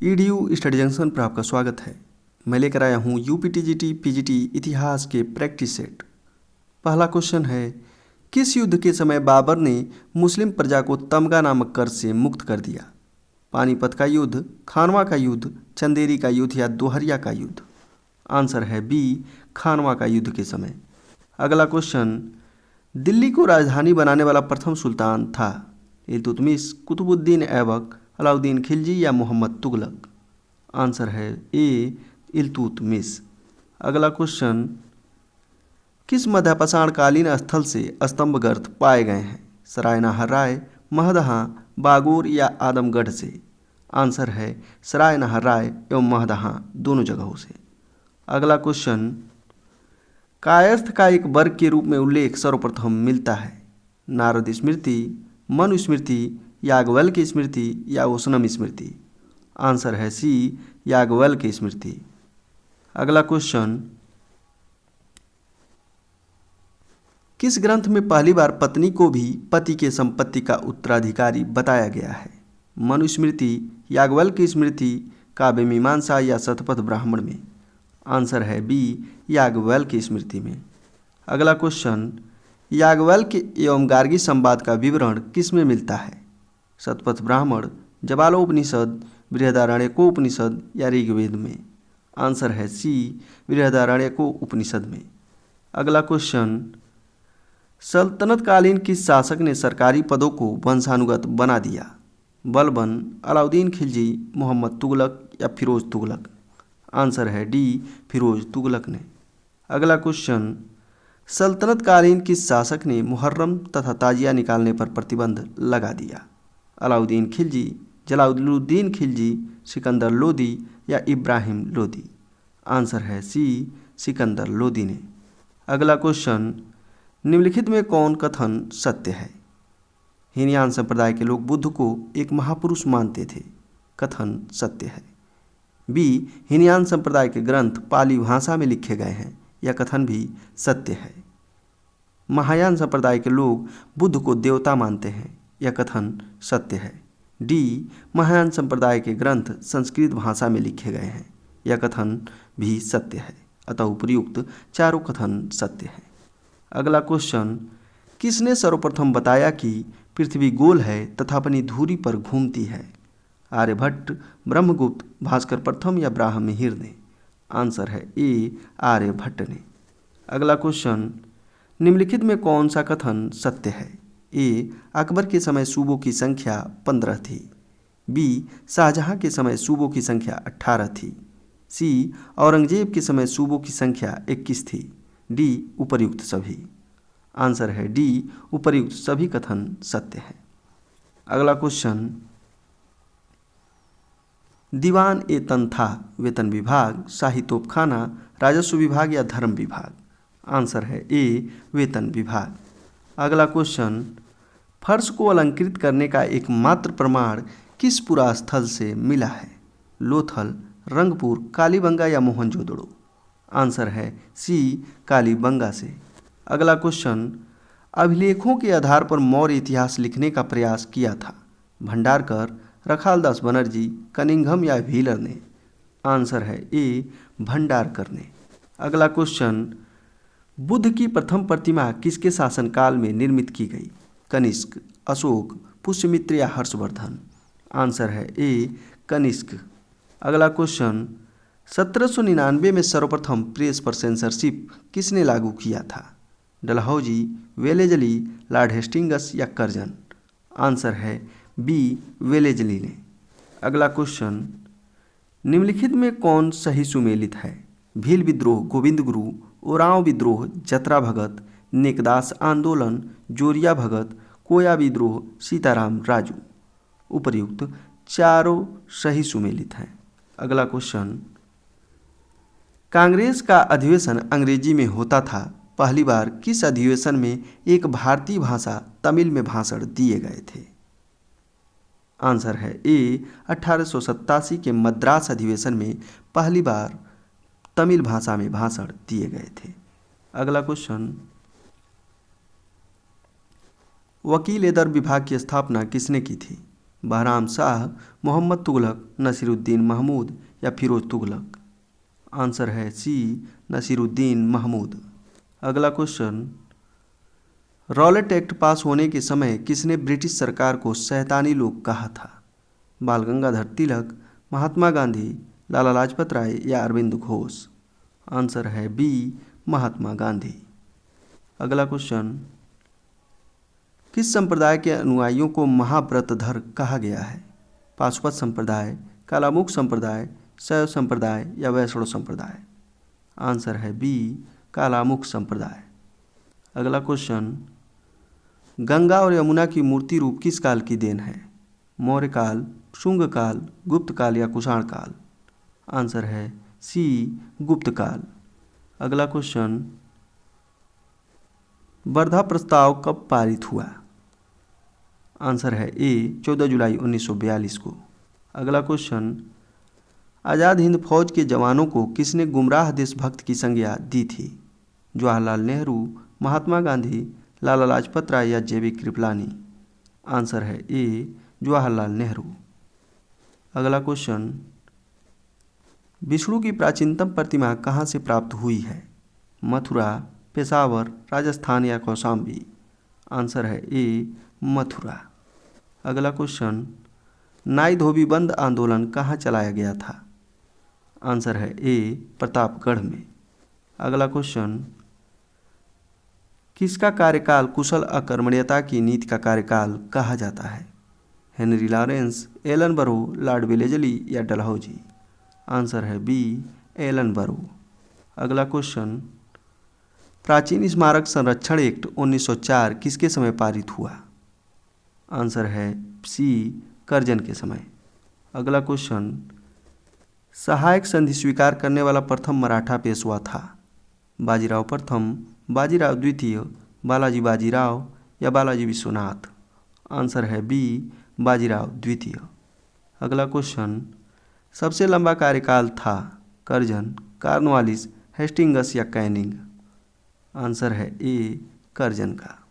EDU study junction पर आपका स्वागत है। मैं लेकर आया हूँ यूपीटीजीटी पीजीटी इतिहास के प्रैक्टिस सेट। पहला क्वेश्चन है, किस युद्ध के समय बाबर ने मुस्लिम प्रजा को तमगा नामक कर्ज से मुक्त कर दिया? पानीपत का युद्ध, खानवा का युद्ध, चंदेरी का युद्ध या दोहरिया का युद्ध? आंसर है बी, खानवा का युद्ध के समय। अगला क्वेश्चन, दिल्ली को राजधानी बनाने वाला प्रथम सुल्तान था? इल्तुतमिश, कुतुबुद्दीन ऐबक, अलाउद्दीन खिलजी या मोहम्मद तुगलक? आंसर है ए, इल्तुतमिश। अगला क्वेश्चन, किस मध्यपाषाणकालीन स्थल से स्तंभ गर्त पाए गए हैं? सराय नहर, महदहा, बागोर या आदमगढ़ से? आंसर है सराय नहर एवं महदहा दोनों जगहों से। अगला क्वेश्चन, कायस्थ का एक वर्ग के रूप में उल्लेख सर्वप्रथम मिलता है? नारद स्मृति, मनुस्मृति, याज्ञवल्क्य स्मृति या उष्णम स्मृति? आंसर है सी, याज्ञवल्क्य स्मृति। अगला क्वेश्चन, किस ग्रंथ में पहली बार पत्नी को भी पति के संपत्ति का उत्तराधिकारी बताया गया है? मनुस्मृति, याज्ञवल्क्य स्मृति, काव्य मीमांसा या शतपथ ब्राह्मण में? आंसर है बी, याज्ञवल्क्य स्मृति में। अगला क्वेश्चन, याज्ञवल्क्य एवं गार्गी संवाद का विवरण किस में मिलता है? शतपथ ब्राह्मण, जबालोपनिषद, बृहदारण्यकोपनिषद या ऋग्वेद में? आंसर है सी, बृहदारण्यकोपनिषद में। अगला क्वेश्चन, सल्तनतकालीन किस शासक ने सरकारी पदों को वंशानुगत बना दिया? बलबन, अलाउद्दीन खिलजी, मोहम्मद तुगलक या फिरोज तुगलक? आंसर है डी, फिरोज तुगलक ने। अगला क्वेश्चन, सल्तनतकालीन किस शासक ने मुहर्रम तथा ताजिया निकालने पर प्रतिबंध लगा दिया? अलाउद्दीन खिलजी, जलालुद्दीन खिलजी, सिकंदर लोदी या इब्राहिम लोदी? आंसर है सी, सिकंदर लोदी ने। अगला क्वेश्चन, निम्नलिखित में कौन कथन सत्य है? हीनयान संप्रदाय के लोग बुद्ध को एक महापुरुष मानते थे। कथन सत्य है। बी, हीनयान संप्रदाय के ग्रंथ पाली भाषा में लिखे गए हैं। यह कथन भी सत्य है। महायान संप्रदाय के लोग बुद्ध को देवता मानते हैं। यह कथन सत्य है। डी, महायान संप्रदाय के ग्रंथ संस्कृत भाषा में लिखे गए हैं। यह कथन भी सत्य है। अतः उपर्युक्त चारों कथन सत्य है। अगला क्वेश्चन, किसने सर्वप्रथम बताया कि पृथ्वी गोल है तथा अपनी धुरी पर घूमती है? आर्यभट्ट, ब्रह्मगुप्त, भास्कर प्रथम या ब्राह्ममिहिर ने? आंसर है ए, आर्यभट्ट ने। अगला क्वेश्चन, निम्नलिखित में कौन सा कथन सत्य है? ए, अकबर के समय सूबों की संख्या 15 थी। बी, शाहजहां के समय सूबों की संख्या 18 थी। सी, औरंगजेब के समय सूबों की संख्या 21 थी। डी, उपर्युक्त सभी? आंसर है डी, उपर्युक्त सभी कथन सत्य है। अगला क्वेश्चन, दीवान ए तनखा वेतन विभाग, शाही तोपखाना, राजस्व विभाग या धर्म विभाग? आंसर है ए, वेतन विभाग। अगला क्वेश्चन, फर्श को अलंकृत करने का एकमात्र प्रमाण किस पुरा स्थल से मिला है? लोथल, रंगपुर, कालीबंगा या मोहनजोदड़ो? आंसर है सी, कालीबंगा से। अगला क्वेश्चन, अभिलेखों के आधार पर मौर्य इतिहास लिखने का प्रयास किया था? भंडारकर, रखालदास बनर्जी, कनिंघम या व्हीलर ने? आंसर है ए, भंडारकर ने। अगला क्वेश्चन, बुद्ध की प्रथम प्रतिमा किसके शासनकाल में निर्मित की गई? कनिष्क, अशोक, पुष्यमित्र या हर्षवर्धन? आंसर है ए, कनिष्क। अगला क्वेश्चन, 1799 में सर्वप्रथम प्रेस पर सेंसरशिप किसने लागू किया था? डलहौजी, वेलेजली, लॉर्ड हेस्टिंग्स या कर्जन? आंसर है बी, वेलेजली ने। अगला क्वेश्चन, निम्नलिखित में कौन सही सुमेलित है? भील विद्रोह, गोविंद गुरु, ओरांव विद्रोह, जतरा भगत, नेकदास आंदोलन, जोरिया भगत, कोया विद्रोह, सीताराम राजू? उपर्युक्त चारों सही सुमेलित हैं। अगला क्वेश्चन, कांग्रेस का अधिवेशन अंग्रेजी में होता था। पहली बार किस अधिवेशन में एक भारतीय भाषा तमिल में भाषण दिए गए थे? आंसर है ए, 1887 के मद्रास अधिवेशन में पहली बार तमिल भाषा में भाषण दिए गए थे। अगला क्वेश्चन, वकील ए दर विभाग की स्थापना किसने की थी? बहराम शाह, मोहम्मद तुगलक, नसीरुद्दीन महमूद या फिरोज तुगलक। आंसर है सी, नसीरुद्दीन महमूद। अगला क्वेश्चन, रॉलेट एक्ट पास होने के समय किसने ब्रिटिश सरकार को शैतानी लोग कहा था? बाल गंगाधर तिलक, महात्मा गांधी, लाला लाजपत राय या अरविंद घोष। आंसर है बी, महात्मा गांधी। अगला क्वेश्चन, किस संप्रदाय के अनुयायियों को महाव्रतधर कहा गया है? पाशुपत संप्रदाय, कालामुख संप्रदाय, शैव संप्रदाय या वैष्णव संप्रदाय। आंसर है बी, कालामुख संप्रदाय। अगला क्वेश्चन, गंगा और यमुना की मूर्ति रूप किस काल की देन है? मौर्य काल, शुंग काल, गुप्त काल या कुषाण काल। आंसर है सी, गुप्त काल। अगला क्वेश्चन, वर्धा प्रस्ताव कब पारित हुआ? आंसर है ए, 14 जुलाई 1942 को। अगला क्वेश्चन, आज़ाद हिंद फौज के जवानों को किसने गुमराह देशभक्त की संज्ञा दी थी? जवाहरलाल नेहरू, महात्मा गांधी, लाला लाजपत राय या जेबी कृपलानी। आंसर है ए, जवाहरलाल नेहरू। अगला क्वेश्चन, विष्णु की प्राचीनतम प्रतिमा कहाँ से प्राप्त हुई है? मथुरा, पेशावर, राजस्थान या कौशाम्बी। आंसर है ए, मथुरा। अगला क्वेश्चन, नाई धोबी बंद आंदोलन कहाँ चलाया गया था? आंसर है ए, प्रतापगढ़ में। अगला क्वेश्चन, किसका कार्यकाल कुशल अकर्मण्यता की नीति का कार्यकाल कहा जाता है? हेनरी लॉरेंस, एलन बरो, लॉर्ड वेलेजली या डलहौजी। आंसर है बी, एलन बरो। अगला क्वेश्चन, प्राचीन स्मारक संरक्षण एक्ट 1904 किसके समय पारित हुआ? आंसर है सी, कर्जन के समय। अगला क्वेश्चन, सहायक संधि स्वीकार करने वाला प्रथम मराठा पेशवा था? बाजीराव प्रथम, बाजीराव द्वितीय, बालाजी बाजीराव या बालाजी विश्वनाथ। आंसर है बी, बाजीराव द्वितीय। अगला क्वेश्चन, सबसे लंबा कार्यकाल था कर्जन, कॉर्नवालिस, हेस्टिंगस या कैनिंग। आंसर है ए, कर्जन का।